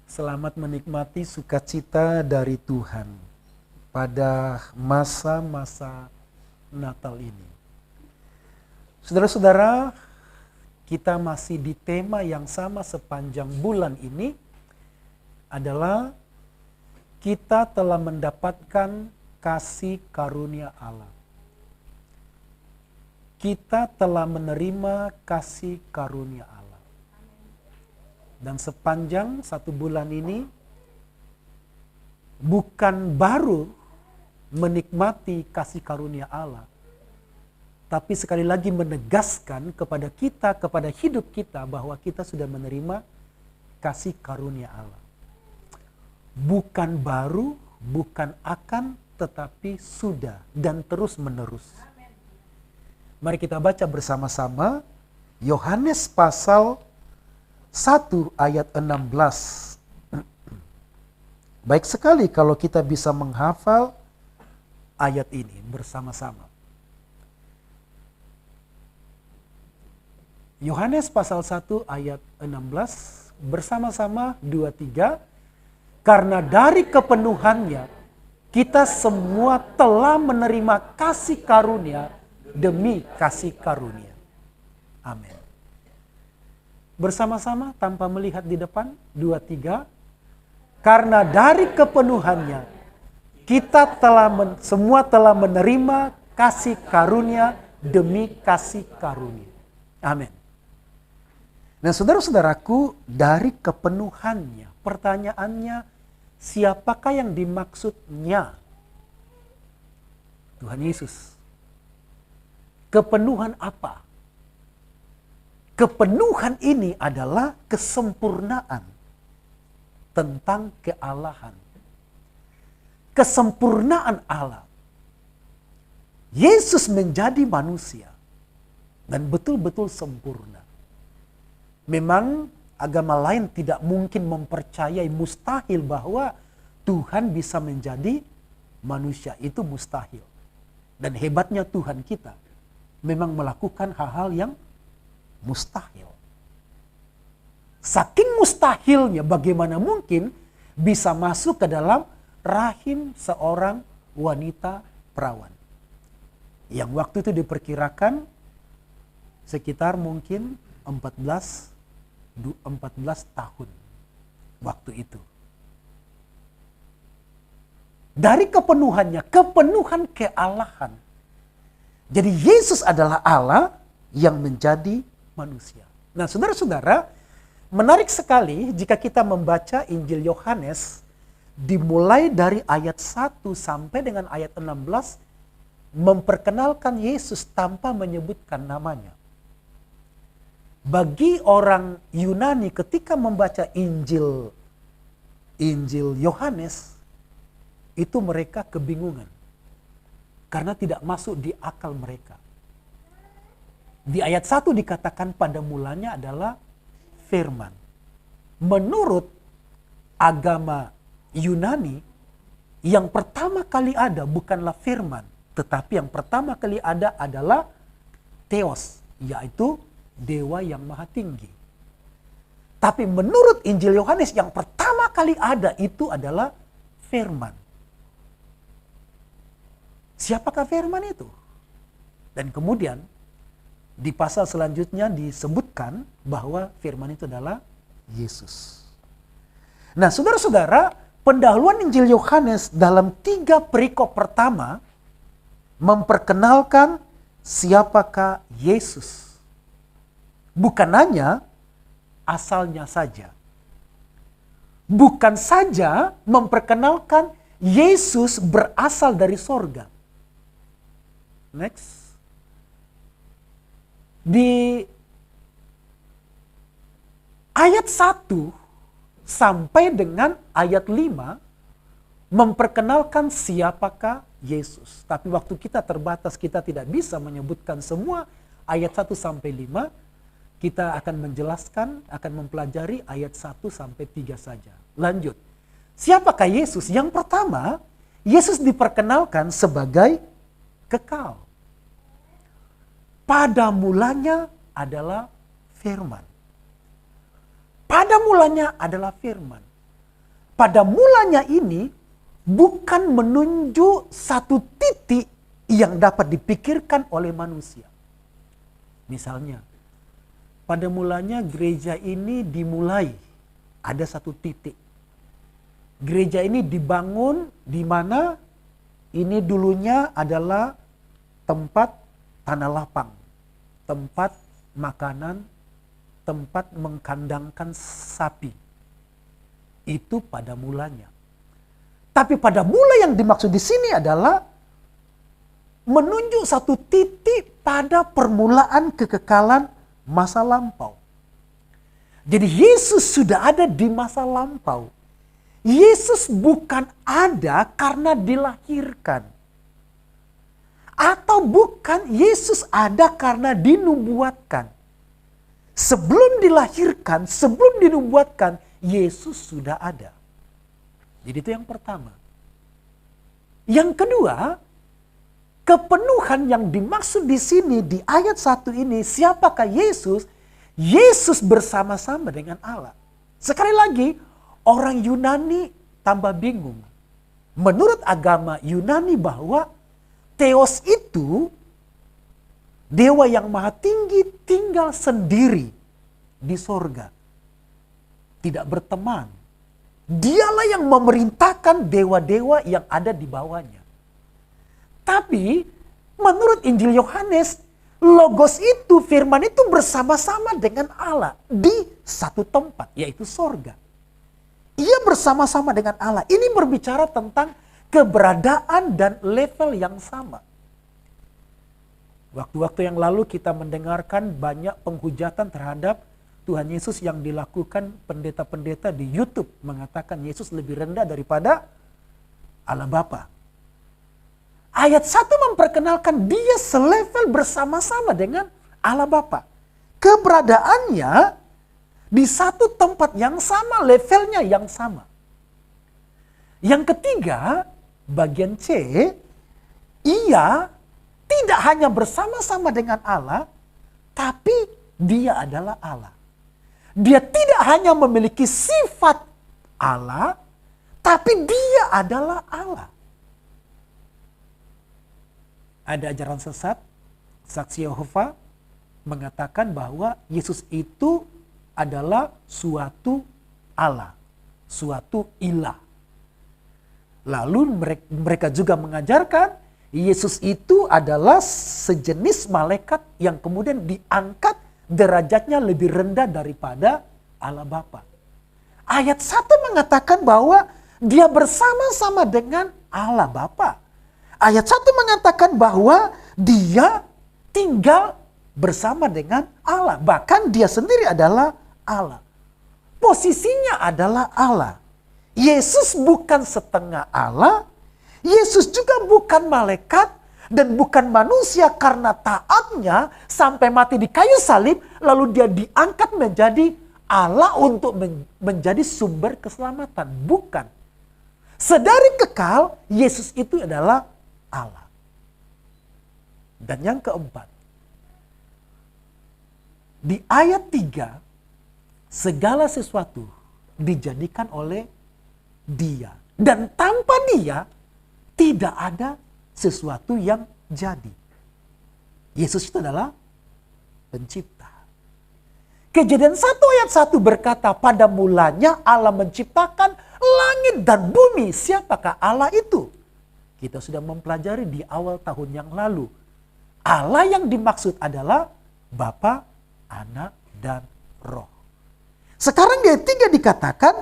Selamat menikmati sukacita dari Tuhan pada masa-masa Natal ini. Saudara-saudara, kita masih di tema yang sama sepanjang bulan ini adalah kita telah mendapatkan kasih karunia Allah. Kita telah menerima kasih karunia Allah. Dan sepanjang satu bulan ini bukan baru menikmati kasih karunia Allah, tapi sekali lagi menegaskan kepada kita, kepada hidup kita bahwa kita sudah menerima kasih karunia Allah. Bukan baru, bukan akan, tetapi sudah dan terus menerus. Mari kita baca bersama-sama Yohanes pasal 1 ayat 16. Baik sekali kalau kita bisa menghafal ayat ini bersama-sama. Yohanes pasal 1 ayat 16 bersama-sama 2-3. Karena dari kepenuhannya kita semua telah menerima kasih karunia demi kasih karunia. Amin. Bersama-sama tanpa melihat di depan, 2-3. Karena dari kepenuhannya kita semua telah menerima kasih karunia demi kasih karunia. Amin. Nah, saudara-saudaraku, dari kepenuhannya, pertanyaannya, siapakah yang dimaksudnya? Tuhan Yesus. Kepenuhan apa? Kepenuhan ini adalah kesempurnaan tentang kealahan. Kesempurnaan Allah. Yesus menjadi manusia dan betul-betul sempurna. Memang agama lain tidak mungkin mempercayai, mustahil bahwa Tuhan bisa menjadi manusia. Itu mustahil. Dan hebatnya Tuhan kita memang melakukan hal-hal yang mustahil. Saking mustahilnya, bagaimana mungkin bisa masuk ke dalam rahim seorang wanita perawan. Yang waktu itu diperkirakan sekitar mungkin 14 tahun waktu itu. Dari kepenuhannya, kepenuhan kealahan. Jadi Yesus adalah Allah yang menjadi manusia. Nah, saudara-saudara, menarik sekali jika kita membaca Injil Yohanes dimulai dari ayat 1 sampai dengan ayat 16 memperkenalkan Yesus tanpa menyebutkan namanya. Bagi orang Yunani ketika membaca Injil Yohanes itu mereka kebingungan karena tidak masuk di akal mereka. Di ayat 1 dikatakan pada mulanya adalah firman. Menurut agama Yunani, yang pertama kali ada bukanlah firman, tetapi yang pertama kali ada adalah Theos, yaitu dewa yang maha tinggi. Tapi menurut Injil Yohanes yang pertama kali ada itu adalah firman. Siapakah firman itu? Dan kemudian di pasal selanjutnya disebutkan bahwa firman itu adalah Yesus. Nah, saudara-saudara, pendahuluan Injil Yohanes dalam 3 perikop pertama memperkenalkan siapakah Yesus. Bukan hanya asalnya saja. Bukan saja memperkenalkan Yesus berasal dari sorga. Next. Di ayat 1 sampai dengan ayat 5 memperkenalkan siapakah Yesus. Tapi waktu kita terbatas, kita tidak bisa menyebutkan semua ayat 1 sampai 5. Kita akan menjelaskan, akan mempelajari ayat 1 sampai 3 saja. Lanjut. Siapakah Yesus? Yang pertama, Yesus diperkenalkan sebagai kekal. Pada mulanya adalah firman. mulanya adalah firman. Pada mulanya ini bukan menunjuk satu titik yang dapat dipikirkan oleh manusia. Misalnya, pada mulanya gereja ini dimulai, ada satu titik. Gereja ini dibangun di mana ini dulunya adalah tempat tanah lapang, tempat makanan, tempat mengkandangkan sapi. Itu pada mulanya. Tapi pada mula yang dimaksud di sini adalah menunjuk satu titik pada permulaan kekekalan masa lampau. Jadi Yesus sudah ada di masa lampau. Yesus bukan ada karena dilahirkan. Atau bukan Yesus ada karena dinubuatkan. Sebelum dilahirkan, sebelum dinubuatkan, Yesus sudah ada. Jadi itu yang pertama. Yang kedua, kepenuhan yang dimaksud di sini di ayat 1 ini, siapakah Yesus? Yesus bersama-sama dengan Allah. Sekali lagi, orang Yunani tambah bingung. Menurut agama Yunani bahwa Theos itu dewa yang maha tinggi tinggal sendiri di sorga. Tidak berteman. Dialah yang memerintahkan dewa-dewa yang ada di bawahnya. Tapi menurut Injil Yohanes, Logos itu, firman itu bersama-sama dengan Allah di satu tempat, yaitu sorga. Ia bersama-sama dengan Allah. Ini berbicara tentang keberadaan dan level yang sama. Waktu-waktu yang lalu kita mendengarkan banyak penghujatan terhadap Tuhan Yesus yang dilakukan pendeta-pendeta di YouTube. Mengatakan Yesus lebih rendah daripada Allah Bapa. Ayat 1 memperkenalkan dia selevel bersama-sama dengan Allah Bapa. Keberadaannya di satu tempat yang sama, levelnya yang sama. Yang ketiga, bagian C, ia tidak hanya bersama-sama dengan Allah, tapi dia adalah Allah. Dia tidak hanya memiliki sifat Allah, tapi dia adalah Allah. Ada ajaran sesat, saksi Yehova mengatakan bahwa Yesus itu adalah suatu Allah, suatu ilah. Lalu mereka juga mengajarkan Yesus itu adalah sejenis malaikat yang kemudian diangkat derajatnya lebih rendah daripada Allah Bapa. Ayat 1 mengatakan bahwa dia bersama-sama dengan Allah Bapa. Ayat 1 mengatakan bahwa dia tinggal bersama dengan Allah. Bahkan dia sendiri adalah Allah. Posisinya adalah Allah. Yesus bukan setengah Allah. Yesus juga bukan malaikat dan bukan manusia karena taatnya sampai mati di kayu salib. Lalu dia diangkat menjadi Allah untuk menjadi sumber keselamatan. Bukan. Sedari kekal, Yesus itu adalah Allah. Dan yang keempat, di ayat 3, segala sesuatu dijadikan oleh Dia. Dan tanpa Dia, tidak ada sesuatu yang jadi. Yesus itu adalah pencipta. Kejadian 1 ayat 1 berkata, pada mulanya Allah menciptakan langit dan bumi. Siapakah Allah itu? Kita sudah mempelajari di awal tahun yang lalu. Allah yang dimaksud adalah Bapa, Anak, dan Roh. Sekarang di ayat 3 dikatakan,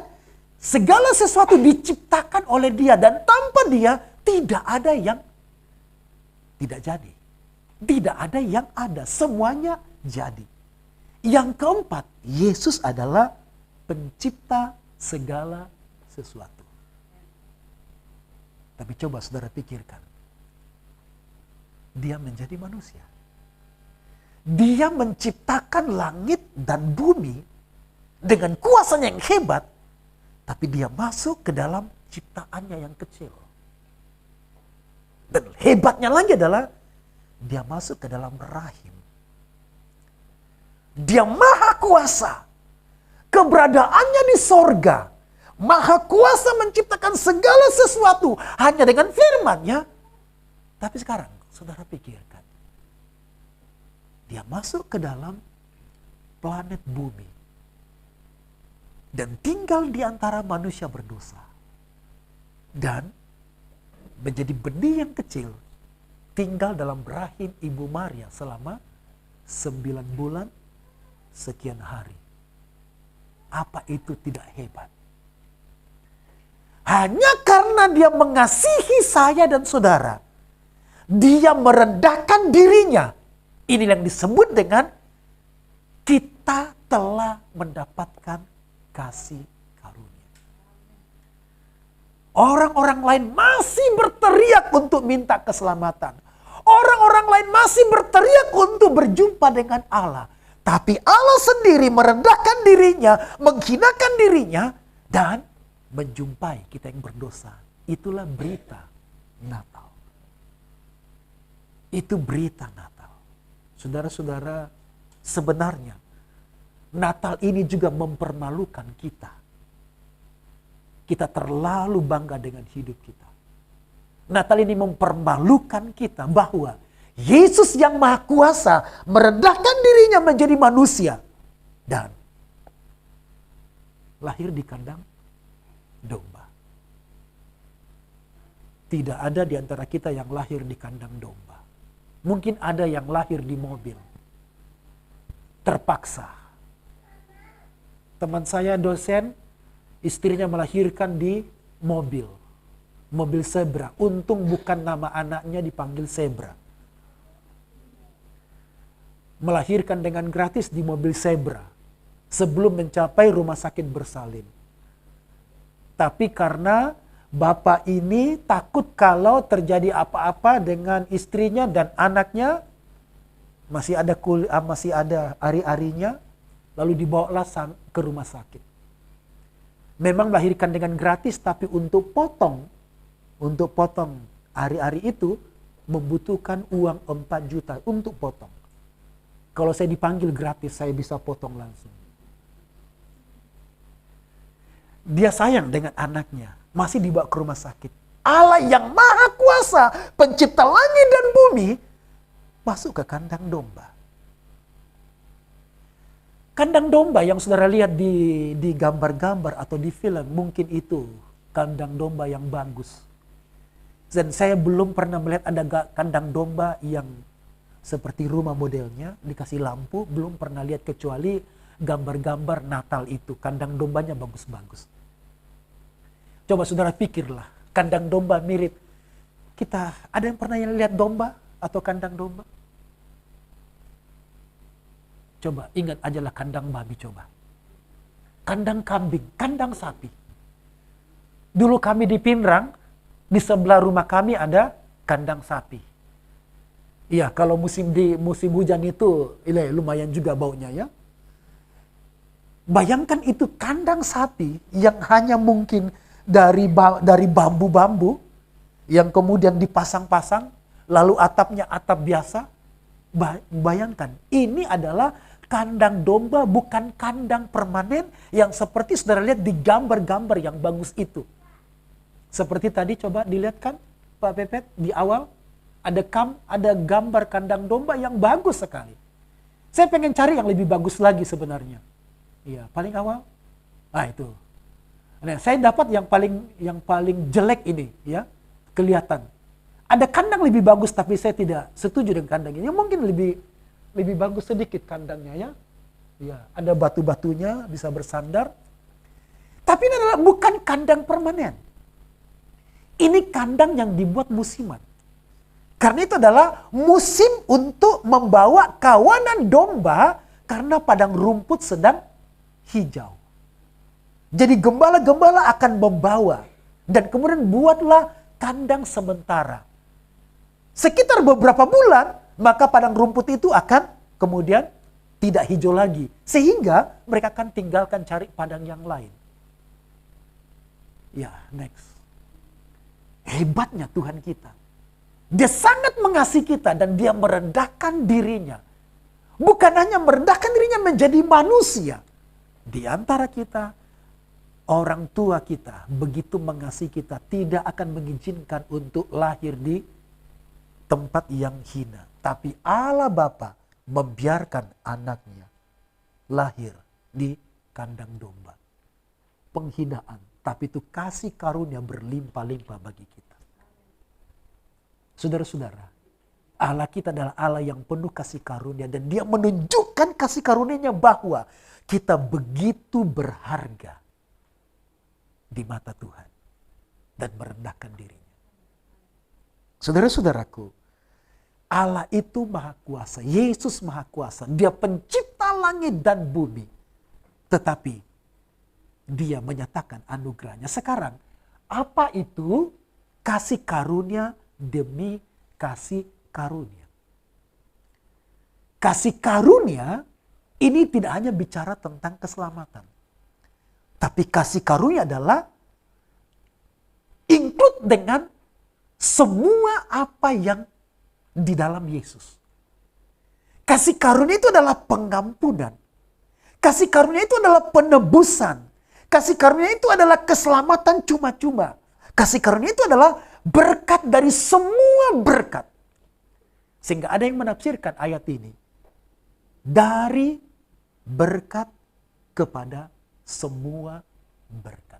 segala sesuatu diciptakan oleh Dia dan tanpa Dia tidak ada yang tidak jadi. Tidak ada yang ada, semuanya jadi. Yang keempat, Yesus adalah pencipta segala sesuatu. Tapi coba saudara pikirkan. Dia menjadi manusia. Dia menciptakan langit dan bumi dengan kuasanya yang hebat. Tapi dia masuk ke dalam ciptaannya yang kecil. Dan hebatnya lagi adalah dia masuk ke dalam rahim. Dia maha kuasa. Keberadaannya di sorga. Maha kuasa menciptakan segala sesuatu hanya dengan firman-Nya. Tapi sekarang, saudara pikirkan. Dia masuk ke dalam planet bumi. Dan tinggal di antara manusia berdosa. Dan menjadi benih yang kecil. Tinggal dalam rahim Ibu Maria selama 9 bulan sekian hari. Apa itu tidak hebat? Hanya karena dia mengasihi saya dan saudara. Dia merendahkan dirinya. Ini yang disebut dengan kita telah mendapatkan kasih karunia. Orang-orang lain masih berteriak untuk minta keselamatan. Orang-orang lain masih berteriak untuk berjumpa dengan Allah. Tapi Allah sendiri merendahkan dirinya, menghinakan dirinya, dan menjumpai kita yang berdosa. Itulah berita Natal. Itu berita Natal. Saudara-saudara, sebenarnya Natal ini juga mempermalukan kita. Kita terlalu bangga dengan hidup kita. Natal ini mempermalukan kita bahwa Yesus yang Maha Kuasa merendahkan dirinya menjadi manusia. Dan lahir di kandang domba. Tidak ada di antara kita yang lahir di kandang domba. Mungkin ada yang lahir di mobil. Terpaksa. Teman saya dosen, istrinya melahirkan di mobil. Mobil zebra. Untung bukan nama anaknya dipanggil zebra. Melahirkan dengan gratis di mobil zebra. Sebelum mencapai rumah sakit bersalin. Tapi karena bapak ini takut kalau terjadi apa-apa dengan istrinya dan anaknya, masih ada ari-arinya, lalu dibawalah ke rumah sakit. Memang melahirkan dengan gratis, tapi untuk potong ari-ari itu membutuhkan uang 4 juta untuk potong. Kalau saya dipanggil gratis, saya bisa potong langsung. Dia sayang dengan anaknya, masih dibawa ke rumah sakit. Allah yang Maha Kuasa, pencipta langit dan bumi, masuk ke kandang domba. Kandang domba yang saudara lihat di gambar-gambar atau di film, mungkin itu kandang domba yang bagus. Dan saya belum pernah melihat ada kandang domba yang seperti rumah modelnya, dikasih lampu, belum pernah lihat kecuali gambar-gambar Natal itu. Kandang dombanya bagus-bagus. Coba saudara pikirlah, kandang domba mirip. Ada yang pernah lihat domba atau kandang domba? Coba ingat ajalah kandang babi coba. Kandang kambing, kandang sapi. Dulu kami di Pinrang, di sebelah rumah kami ada kandang sapi. Iya, kalau musim hujan itu lumayan juga baunya ya. Bayangkan itu kandang sapi yang hanya mungkin dari bambu-bambu yang kemudian dipasang-pasang, lalu atapnya atap biasa. Bayangkan, ini adalah kandang domba, bukan kandang permanen yang seperti saudara lihat di gambar-gambar yang bagus itu. Seperti tadi coba dilihat kan Pak Pepet di awal ada gambar kandang domba yang bagus sekali. Saya pengen cari yang lebih bagus lagi sebenarnya. Iya, paling awal. Itu. Nah, saya dapat yang paling jelek ini ya, kelihatan. Ada kandang lebih bagus tapi saya tidak setuju dengan kandang ini. Mungkin lebih bagus sedikit kandangnya ya. Ya, ada batu-batunya bisa bersandar. Tapi ini adalah bukan kandang permanen. Ini kandang yang dibuat musiman. Karena itu adalah musim untuk membawa kawanan domba karena padang rumput sedang hijau. Jadi gembala-gembala akan membawa dan kemudian buatlah kandang sementara. Sekitar beberapa bulan, maka padang rumput itu akan kemudian tidak hijau lagi. Sehingga mereka akan tinggalkan cari padang yang lain. Ya, next. Hebatnya Tuhan kita. Dia sangat mengasihi kita dan dia merendahkan dirinya. Bukan hanya merendahkan dirinya menjadi manusia. Di antara kita, orang tua kita begitu mengasihi kita, tidak akan mengizinkan untuk lahir di tempat yang hina. Tapi Allah Bapa membiarkan anaknya lahir di kandang domba. Penghinaan, tapi itu kasih karunia berlimpah-limpah bagi kita. Saudara-saudara, Allah kita adalah Allah yang penuh kasih karunia, dan Dia menunjukkan kasih karunia-Nya bahwa kita begitu berharga di mata Tuhan dan merendahkan dirinya. Saudara-saudaraku, Allah itu maha kuasa, Yesus maha kuasa, Dia pencipta langit dan bumi. Tetapi Dia menyatakan anugerahnya. Sekarang, apa itu kasih karunia demi kasih karunia? Kasih karunia ini tidak hanya bicara tentang keselamatan. Tapi kasih karunia adalah include dengan semua apa yang di dalam Yesus. Kasih karunia itu adalah pengampunan. Kasih karunia itu adalah penebusan. Kasih karunia itu adalah keselamatan cuma-cuma. Kasih karunia itu adalah berkat dari semua berkat. Sehingga ada yang menafsirkan ayat ini dari berkat kepada semua berkat.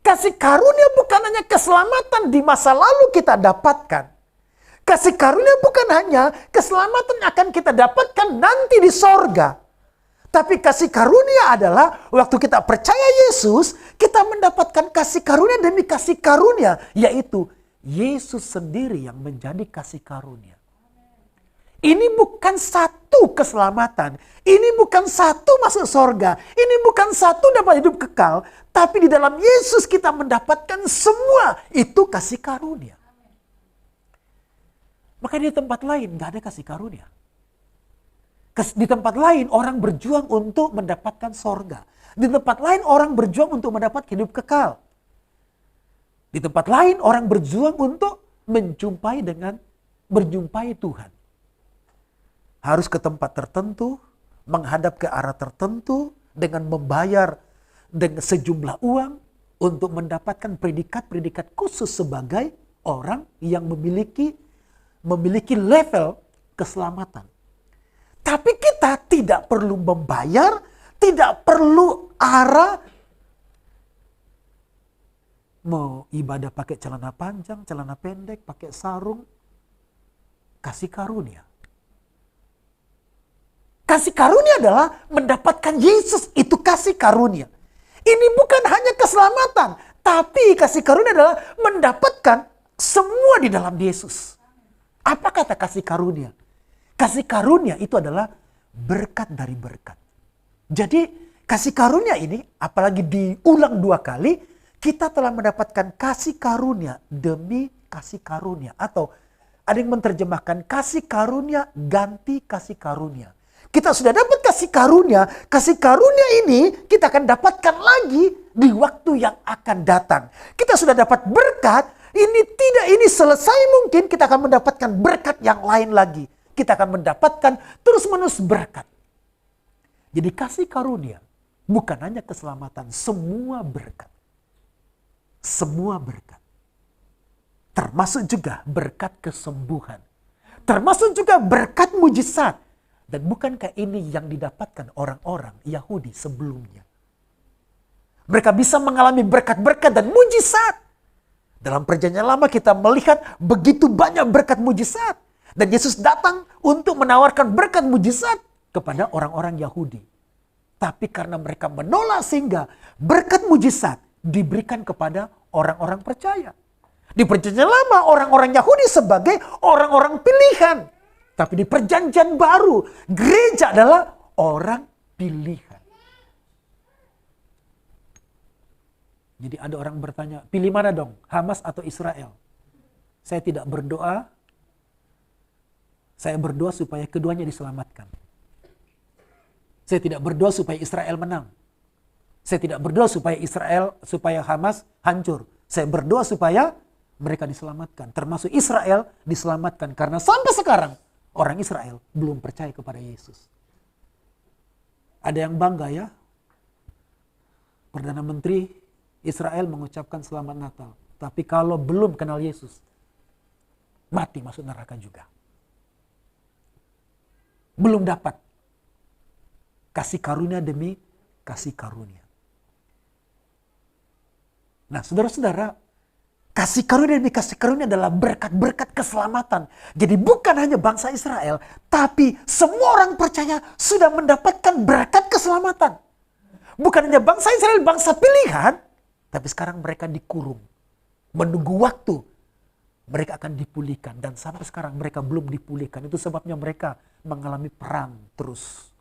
Kasih karunia bukan hanya keselamatan di masa lalu kita dapatkan. Kasih karunia bukan hanya keselamatan yang akan kita dapatkan nanti di sorga. Tapi kasih karunia adalah waktu kita percaya Yesus, kita mendapatkan kasih karunia demi kasih karunia. Yaitu Yesus sendiri yang menjadi kasih karunia. Ini bukan satu keselamatan. Ini bukan satu masuk sorga. Ini bukan satu dapat hidup kekal. Tapi di dalam Yesus kita mendapatkan semua. Itu kasih karunia. Maka di tempat lain gak ada kasih karunia. Di tempat lain orang berjuang untuk mendapatkan sorga. Di tempat lain orang berjuang untuk mendapat hidup kekal. Di tempat lain orang berjuang untuk berjumpai Tuhan. Harus ke tempat tertentu, menghadap ke arah tertentu, dengan membayar dengan sejumlah uang untuk mendapatkan predikat-predikat khusus sebagai orang yang memiliki level keselamatan. Tapi kita tidak perlu membayar, tidak perlu arah. Mau ibadah pakai celana panjang, celana pendek, pakai sarung. Kasih karunia. Kasih karunia adalah mendapatkan Yesus, itu kasih karunia. Ini bukan hanya keselamatan, tapi kasih karunia adalah mendapatkan semua di dalam Yesus. Apa kata kasih karunia? Kasih karunia itu adalah berkat dari berkat. Jadi kasih karunia ini, apalagi diulang 2 kali, kita telah mendapatkan kasih karunia demi kasih karunia. Atau ada yang menerjemahkan kasih karunia ganti kasih karunia. Kita sudah dapat kasih karunia ini kita akan dapatkan lagi di waktu yang akan datang. Kita sudah dapat berkat, ini selesai mungkin kita akan mendapatkan berkat yang lain lagi. Kita akan mendapatkan terus-menerus berkat. Jadi kasih karunia bukan hanya keselamatan, semua berkat. Semua berkat. Termasuk juga berkat kesembuhan. Termasuk juga berkat mujizat. Dan bukankah ini yang didapatkan orang-orang Yahudi sebelumnya? Mereka bisa mengalami berkat-berkat dan mujizat. Dalam perjanjian lama kita melihat begitu banyak berkat mujizat. Dan Yesus datang untuk menawarkan berkat mujizat kepada orang-orang Yahudi. Tapi karena mereka menolak sehingga berkat mujizat diberikan kepada orang-orang percaya. Di perjanjian lama orang-orang Yahudi sebagai orang-orang pilihan. Tapi di perjanjian baru gereja adalah orang pilihan. Jadi ada orang bertanya, pilih mana dong? Hamas atau Israel? Saya tidak berdoa. Saya berdoa supaya keduanya diselamatkan. Saya tidak berdoa supaya Israel menang. Saya tidak berdoa supaya Hamas hancur. Saya berdoa supaya mereka diselamatkan. Termasuk Israel diselamatkan. Karena sampai sekarang orang Israel belum percaya kepada Yesus. Ada yang bangga ya, Perdana Menteri Israel mengucapkan selamat Natal. Tapi kalau belum kenal Yesus, mati masuk neraka juga. Belum dapat kasih karunia demi kasih karunia. Nah, saudara-saudara, kasih karunia demi kasih karunia adalah berkat-berkat keselamatan. Jadi bukan hanya bangsa Israel, tapi semua orang percaya sudah mendapatkan berkat keselamatan. Bukan hanya bangsa Israel, bangsa pilihan, tapi sekarang mereka dikurung. Menunggu waktu, mereka akan dipulihkan. Dan sampai sekarang mereka belum dipulihkan. Itu sebabnya mereka mengalami perang terus.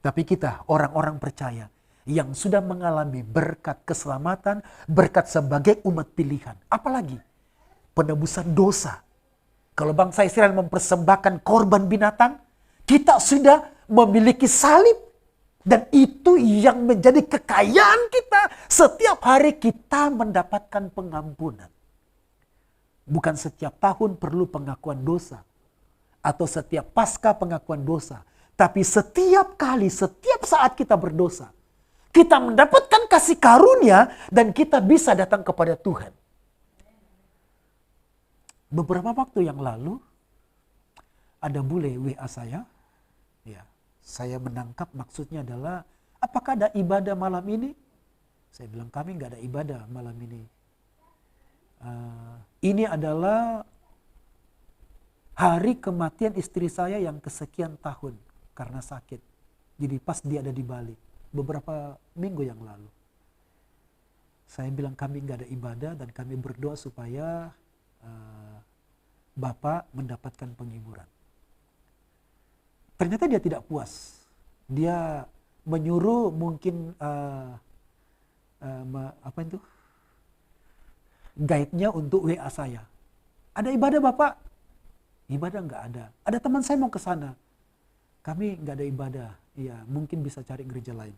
Tapi kita, orang-orang percaya, yang sudah mengalami berkat keselamatan, berkat sebagai umat pilihan. Apalagi penebusan dosa. Kalau bangsa Israel mempersembahkan korban binatang, kita sudah memiliki salib. Dan itu yang menjadi kekayaan kita. Setiap hari kita mendapatkan pengampunan. Bukan setiap tahun perlu pengakuan dosa. Atau setiap pasca pengakuan dosa. Tapi setiap kali, setiap saat kita berdosa, kita mendapatkan kasih karunia dan kita bisa datang kepada Tuhan. Beberapa waktu yang lalu, ada bule WA saya. Ya, saya menangkap maksudnya adalah, apakah ada ibadah malam ini? Saya bilang, kami nggak ada ibadah malam ini. Ini adalah hari kematian istri saya yang kesekian tahun karena sakit. Jadi pas dia ada di Bali. Beberapa minggu yang lalu. Saya bilang kami nggak ada ibadah dan kami berdoa supaya Bapak mendapatkan penghiburan. Ternyata dia tidak puas. Dia menyuruh mungkin guide-nya untuk WA saya. Ada ibadah Bapak? Ibadah nggak ada. Ada teman saya mau ke sana. Kami nggak ada ibadah. Ya, mungkin bisa cari gereja lain.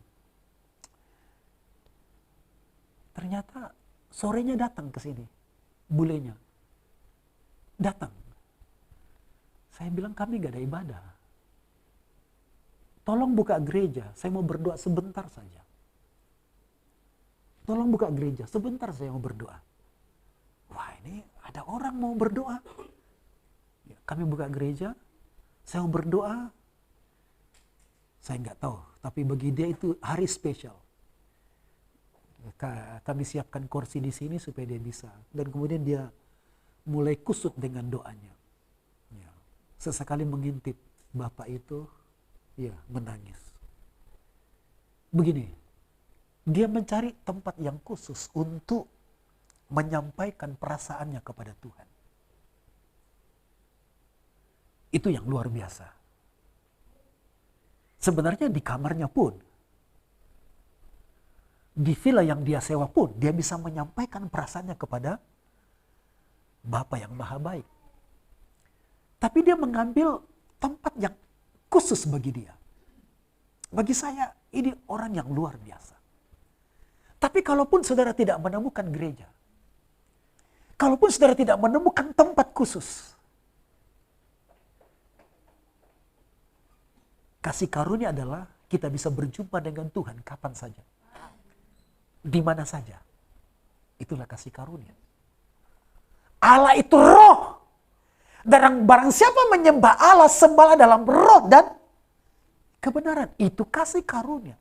Ternyata sorenya datang ke sini. Bulenya. Datang. Saya bilang kami nggak ada ibadah. Tolong buka gereja. Saya mau berdoa sebentar saja. Tolong buka gereja. Sebentar saya mau berdoa. Wah, ini ada orang mau berdoa. Ya, kami buka gereja. Saya mau berdoa. Saya nggak tahu, tapi bagi dia itu hari spesial. Kami siapkan kursi di sini supaya dia bisa. Dan kemudian dia mulai kusut dengan doanya. Ya. Sesekali mengintip, Bapak itu ya menangis. Begini, dia mencari tempat yang khusus untuk menyampaikan perasaannya kepada Tuhan. Itu yang luar biasa. Sebenarnya di kamarnya pun, di villa yang dia sewa pun, dia bisa menyampaikan perasaannya kepada Bapa yang Maha Baik. Tapi dia mengambil tempat yang khusus bagi dia. Bagi saya, ini orang yang luar biasa. Tapi kalaupun saudara tidak menemukan gereja, kalaupun saudara tidak menemukan tempat khusus, kasih karunia adalah kita bisa berjumpa dengan Tuhan kapan saja. Di mana saja. Itulah kasih karunia. Allah itu roh. Dan barang siapa menyembah Allah, sembahlah dalam roh dan kebenaran. Itu kasih karunia.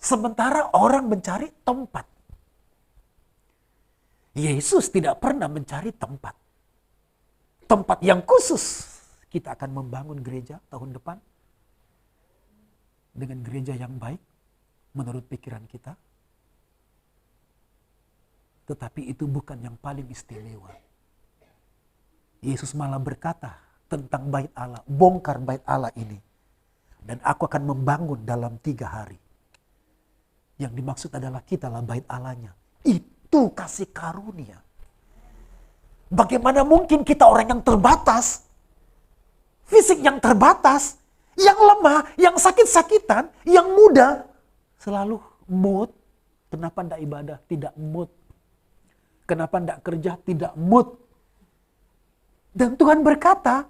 Sementara orang mencari tempat. Yesus tidak pernah mencari tempat. Tempat yang khusus. Kita akan membangun gereja tahun depan dengan gereja yang baik menurut pikiran kita. Tetapi itu bukan yang paling istimewa. Yesus malah berkata tentang bait Allah, bongkar bait Allah ini. Dan aku akan membangun dalam 3 hari. Yang dimaksud adalah kita lah bait Allahnya. Itu kasih karunia. Bagaimana mungkin kita orang yang terbatas, fisik yang terbatas, yang lemah, yang sakit-sakitan, yang muda, selalu mood. Kenapa tidak ibadah? Tidak mood. Kenapa tidak kerja? Tidak mood. Dan Tuhan berkata,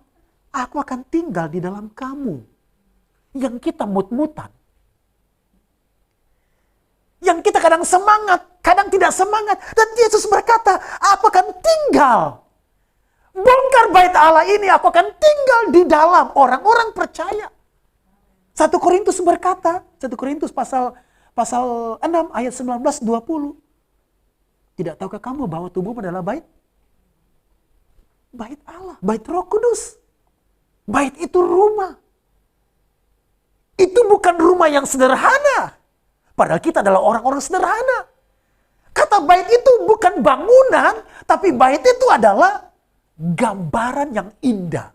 aku akan tinggal di dalam kamu. Yang kita mood-moodan. yang kita kadang semangat, kadang tidak semangat. Dan Yesus berkata, aku akan tinggal. Bongkar bait Allah ini, aku akan tinggal di dalam orang-orang percaya. 1 Korintus berkata, 1 Korintus pasal 6 ayat 19-20. Tidak tahukah kamu bahwa tubuhmu adalah bait Allah, bait Roh Kudus. Bait itu rumah. Itu bukan rumah yang sederhana. Padahal kita adalah orang-orang sederhana. Kata bait itu bukan bangunan, tapi bait itu adalah gambaran yang indah.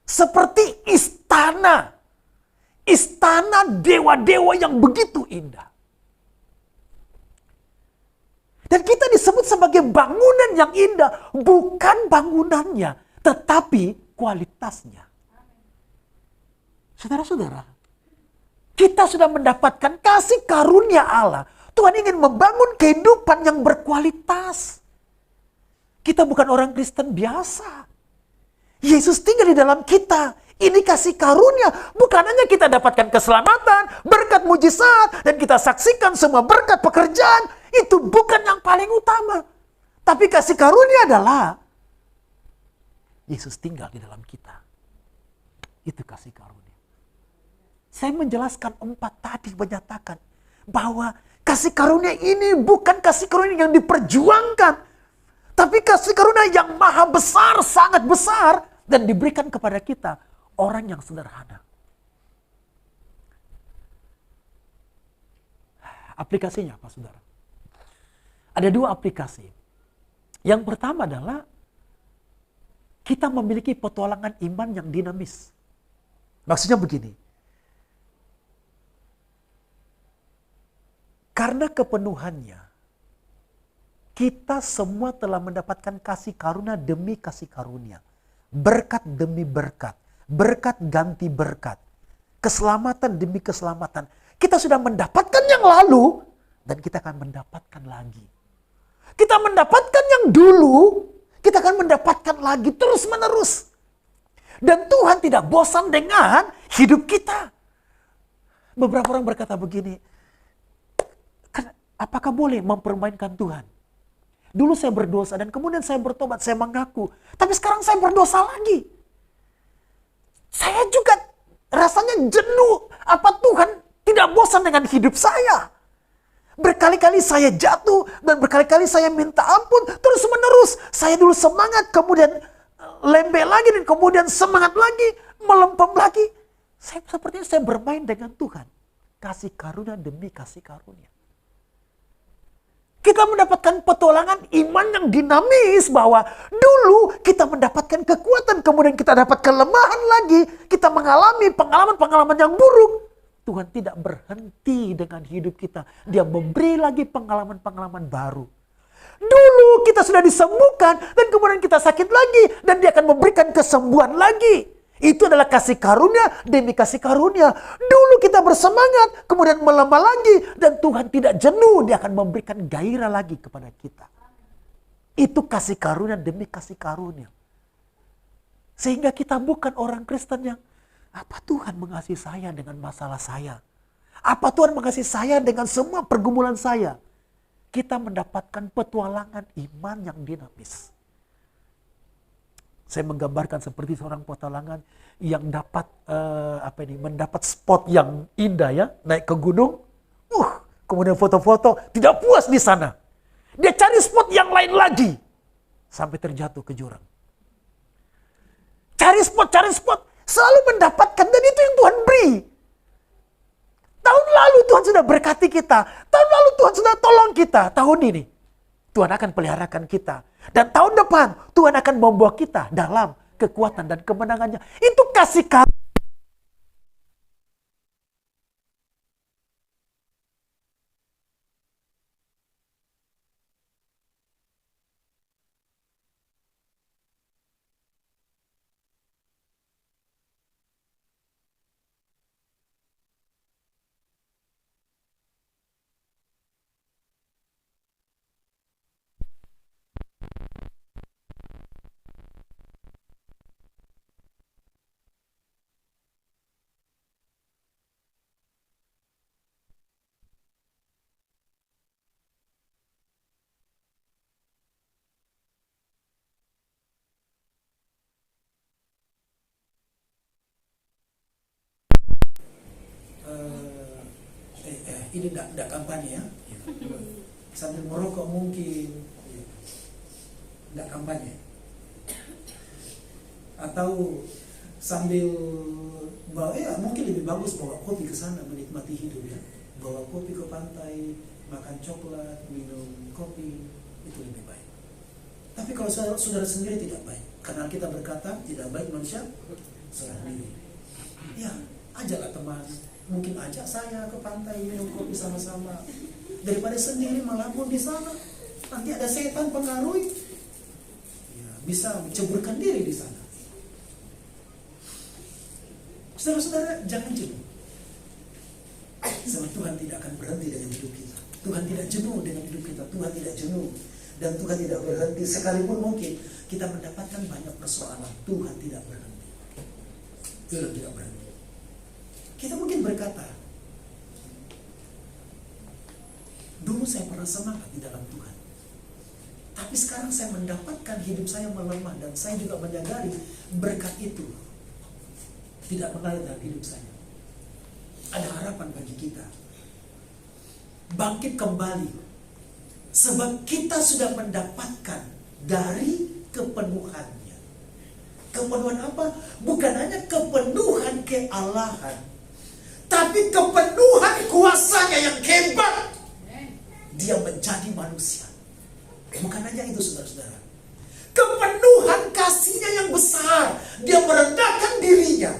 Seperti istana. Istana dewa-dewa yang begitu indah. Dan kita disebut sebagai bangunan yang indah. Bukan bangunannya, tetapi kualitasnya. Saudara-saudara, kita sudah mendapatkan kasih karunia Allah. Tuhan ingin membangun kehidupan yang berkualitas. Kita bukan orang Kristen biasa. Yesus tinggal di dalam kita. Ini kasih karunia. Bukan hanya kita dapatkan keselamatan, berkat mujizat, dan kita saksikan semua berkat pekerjaan. Itu bukan yang paling utama. Tapi kasih karunia adalah Yesus tinggal di dalam kita. Itu kasih karunia. Saya menjelaskan 4 tadi menyatakan bahwa kasih karunia ini bukan kasih karunia yang diperjuangkan. Tapi kasih karunia yang maha besar, sangat besar. Dan diberikan kepada kita, orang yang sederhana. Aplikasinya apa, saudara? Ada 2 aplikasi. Yang pertama adalah kita memiliki petualangan iman yang dinamis. Maksudnya begini. Karena kepenuhannya, kita semua telah mendapatkan kasih karunia demi kasih karunia. Berkat demi berkat. Berkat ganti berkat. Keselamatan demi keselamatan. Kita sudah mendapatkan yang lalu, dan kita akan mendapatkan lagi. Kita mendapatkan yang dulu, kita akan mendapatkan lagi terus menerus. Dan Tuhan tidak bosan dengan hidup kita. Beberapa orang berkata begini, apakah boleh mempermainkan Tuhan? Dulu saya berdosa dan kemudian saya bertobat, saya mengaku. Tapi sekarang saya berdosa lagi. Saya juga rasanya jenuh. Apa Tuhan tidak bosan dengan hidup saya? Berkali-kali saya jatuh dan berkali-kali saya minta ampun terus menerus. Saya dulu semangat, kemudian lembek lagi dan kemudian semangat lagi, melempem lagi. Sepertinya saya bermain dengan Tuhan. Kasih karunia demi kasih karunia. Kita mendapatkan petualangan iman yang dinamis bahwa dulu kita mendapatkan kekuatan, kemudian kita dapat kelemahan lagi, kita mengalami pengalaman-pengalaman yang buruk. Tuhan tidak berhenti dengan hidup kita. Dia memberi lagi pengalaman-pengalaman baru. Dulu kita sudah disembuhkan dan kemudian kita sakit lagi dan dia akan memberikan kesembuhan lagi. Itu adalah kasih karunia demi kasih karunia. Dulu kita bersemangat, kemudian melemah lagi. Dan Tuhan tidak jenuh, dia akan memberikan gairah lagi kepada kita. Itu kasih karunia demi kasih karunia. Sehingga kita bukan orang Kristen yang, apa Tuhan mengasihi saya dengan masalah saya? Apa Tuhan mengasihi saya dengan semua pergumulan saya? Kita mendapatkan petualangan iman yang dinamis. Saya menggambarkan seperti seorang petualangan yang dapat mendapat spot yang indah ya, naik ke gunung, kemudian foto-foto, tidak puas di sana. Dia cari spot yang lain lagi sampai terjatuh ke jurang. Cari spot, selalu mendapatkan dan itu yang Tuhan beri. Tahun lalu Tuhan sudah berkati kita, tahun lalu Tuhan sudah tolong kita, tahun ini Tuhan akan peliharakan kita. Dan tahun depan Tuhan akan membawa kita dalam kekuatan dan kemenangannya. Itu kasih karunia. ini tidak kampanye ya. Sambil merokok mungkin, tidak kampanye. Atau sambil bawa, mungkin lebih bagus bawa kopi ke sana menikmati hidup ya. Bawa kopi ke pantai, makan coklat, minum kopi, itu lebih baik. Tapi kalau saudara sendiri tidak baik, karena kita berkata tidak baik manusia sendiri. Ya, ajaklah teman, mungkin ajak saya ke pantai minum kopi sama-sama. Daripada sendiri melabur di sana, nanti ada setan pengaruhi, ya, bisa menceburkan diri di sana. Saudara-saudara, jangan jenuh. Sebab Tuhan tidak akan berhenti dengan hidup kita. Tuhan tidak jenuh dengan hidup kita. Tuhan tidak jenuh. Dan Tuhan tidak berhenti. Sekalipun mungkin kita mendapatkan banyak persoalan, Tuhan tidak berhenti. Tuhan tidak berhenti. Kita mungkin berkata, dulu saya pernah semangat di dalam Tuhan. Tapi sekarang saya mendapatkan hidup saya melemah. Dan saya juga menyadari berkat itu tidak mengalir dalam hidup saya. Ada harapan bagi kita. Bangkit kembali. Sebab kita sudah mendapatkan dari kepenuhannya. Kepenuhan apa? Bukan hanya kepenuhan kealahan, tapi kepenuhan kuasanya yang hebat. Dia menjadi manusia. Bukan hanya itu saudara-saudara. Kepenuhan kasihnya yang besar. Dia merendahkan dirinya.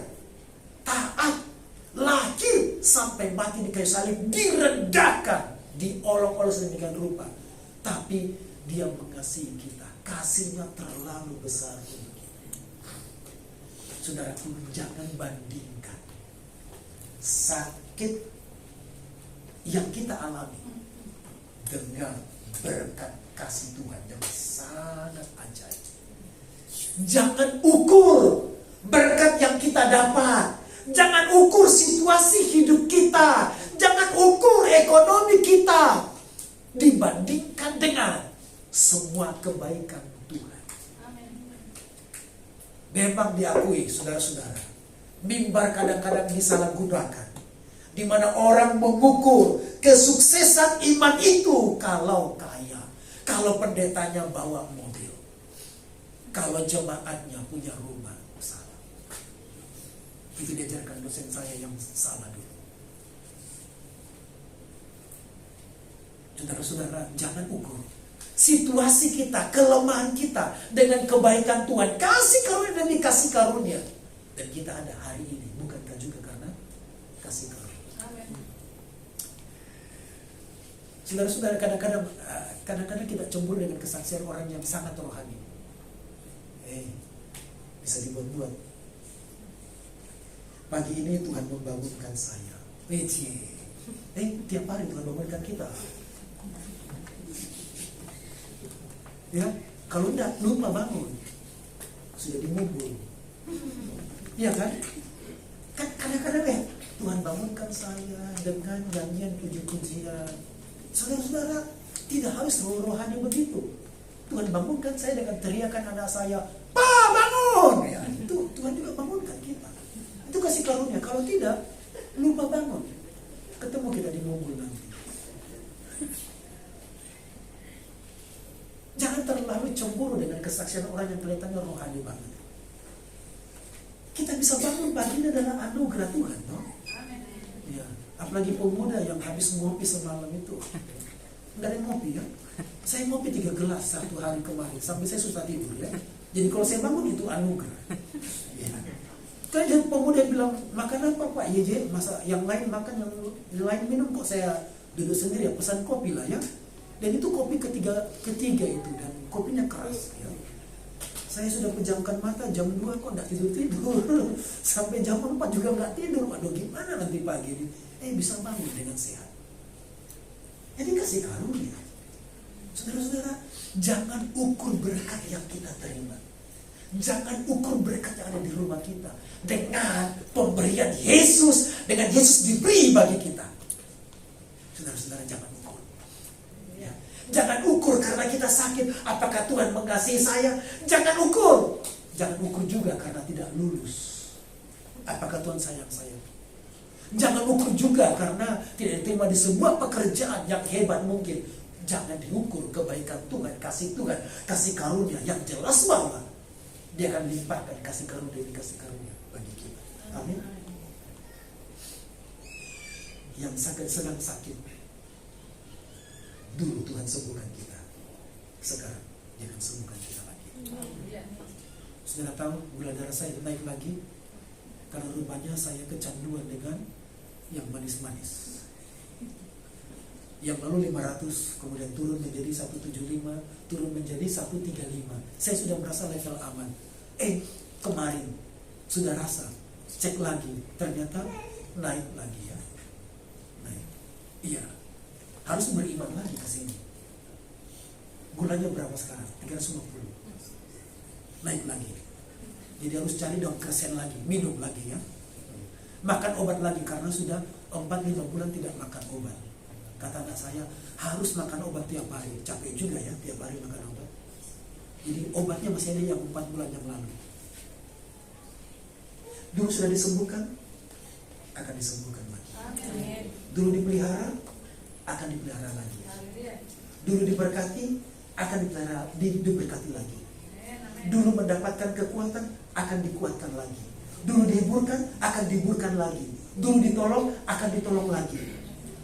Taat. Lahir sampai mati di kayu salib, direndahkan, diolok-olok sedemikian rupa. Tapi dia mengasihi kita. Kasihnya terlalu besar untuk kita. Saudaraku, jangan bandingkan sakit yang kita alami dengan berkat kasih Tuhan yang sangat ajaib. Jangan ukur berkat yang kita dapat. Jangan ukur situasi hidup kita. Jangan ukur ekonomi kita dibandingkan dengan semua kebaikan Tuhan. Memang diakui saudara-saudara, mimbar kadang-kadang disalahgunakan, di mana orang mengukur kesuksesan iman itu kalau kaya, kalau pendetanya bawa mobil, kalau jemaatnya punya rumah. Itu diajarkan dosen saya yang salah dulu. Saudara-saudara, jangan ukur situasi kita, kelemahan kita dengan kebaikan Tuhan, kasih karunia dan dikasih karunia. Dan kita ada hari ini, bukankah juga karena kasih karunia. Amen. Saudara-saudara, kadang-kadang kita cemburu dengan kesaksian orang yang sangat rohani. Bisa dibuat-buat. Pagi ini Tuhan membangunkan saya. Tiap hari Tuhan membangunkan kita. Ya, kalau enggak lupa bangun, sudah dimubur. Iya kan? Kan kadang-kadang Tuhan bangunkan saya dengan nyanyian puji-pujian. Saudara-saudara, tidak harus rohani begitu. Tuhan bangunkan saya dengan teriakan anak saya, "Pa, bangun!" Ya, itu Tuhan juga bangunkan kita. Itu kasih karunia. Kalau tidak, lupa bangun. Ketemu kita di Mongol nanti. Jangan terlalu cemburu dengan kesaksian orang yang kelihatannya rohani banget. Kita bisa bangun pagi ini adalah anugerah Tuhan, no? Ya, apalagi pemuda yang habis ngopi semalam itu. Enggak ada yang ngopi ya. Saya ngopi 3 gelas satu hari kemarin, sampai saya susah tidur ya. Jadi kalau saya bangun itu anugerah. Ya. Kan pemuda bilang, makan apa Pak? Iya, masa yang lain makan, yang lain minum, kok saya duduk sendiri ya, pesan kopi lah ya. Dan itu kopi ketiga itu, dan kopinya keras ya. Saya sudah pejamkan mata jam 2 kok enggak tidur-tidur. Sampai jam 4 juga enggak tidur. Waduh, gimana nanti pagi ini? Bisa bangun dengan sehat. Jadi kasih karunia. Saudara-saudara, jangan ukur berkat yang kita terima. Jangan ukur berkat yang ada di rumah kita dengan pemberian Yesus, dengan Yesus diberi bagi kita. Saudara-saudara, jangan ukur. Ya. Jangan ukur karena kita sakit, apakah Tuhan mengasihi saya? Jangan ukur. Jangan ukur juga karena tidak lulus, apakah Tuhan sayang saya? Jangan ukur juga karena tidak diterima di semua pekerjaan yang hebat mungkin. Jangan diukur kebaikan Tuhan, kasih Tuhan, kasih karunia yang jelas bahwa Dia akan limpahkan kasih karunia demi kasih karunia bagi kita. Amin. Yang sedang sakit, dulu Tuhan sembuhkan kita. Sekarang Dia akan sembuhkan kita lagi. Saudara tahu gula darah saya naik lagi karena rupanya saya kecanduan dengan yang manis-manis. Yang lalu 500 kemudian turun menjadi 175, turun menjadi 135. Saya sudah merasa level aman. Kemarin sudah rasa, cek lagi, ternyata naik lagi ya. Naik. Iya. Harus beriman lagi ke sini. Gulanya berapa sekarang? 350. Naik lagi. Jadi harus cari dokter lagi, minum lagi ya. Makan obat lagi karena sudah 4-5 bulan tidak makan obat. Kata anak saya, harus makan obat tiap hari. Capek juga ya, tiap hari makan obat. Jadi obatnya masih ada yang 4 bulan yang lalu. Dulu sudah disembuhkan, akan disembuhkan lagi. Dulu dipelihara, akan dipelihara lagi. Dulu diberkati, akan diberkati lagi. Dulu mendapatkan kekuatan, akan dikuatkan lagi. Dulu dihiburkan, akan dihiburkan lagi. Dulu ditolong, akan ditolong lagi.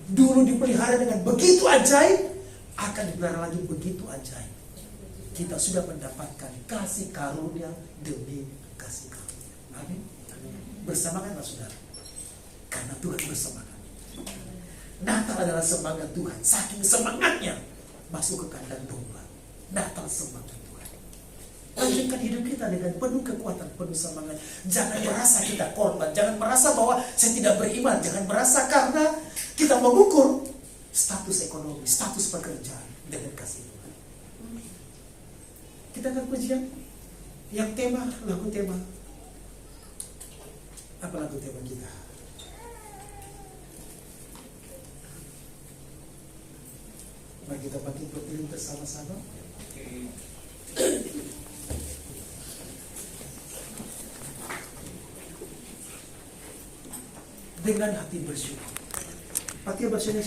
Dulu dipelihara dengan begitu ajaib, akan dipelihara lagi begitu ajaib. Kita sudah mendapatkan kasih karunia demi kasih karunia. Amin. Bersamakanlah saudara, karena Tuhan bersama kami. Natal adalah semangat Tuhan. Saking semangatnya masuk ke kandang domba. Natal semangat Tuhan. Lanjutkan hidup kita dengan penuh kekuatan, penuh semangat. Jangan merasa kita korban. Jangan merasa bahwa saya tidak beriman. Jangan merasa karena kita mengukur status ekonomi, status pekerjaan dengan kasih Tuhan. Kita akan pujian yang tema, lagu tema. Apa lagu tema kita? Mari kita bangkit berdiri bersama-sama. Dengan hati bersyukur. Hati bersyukur.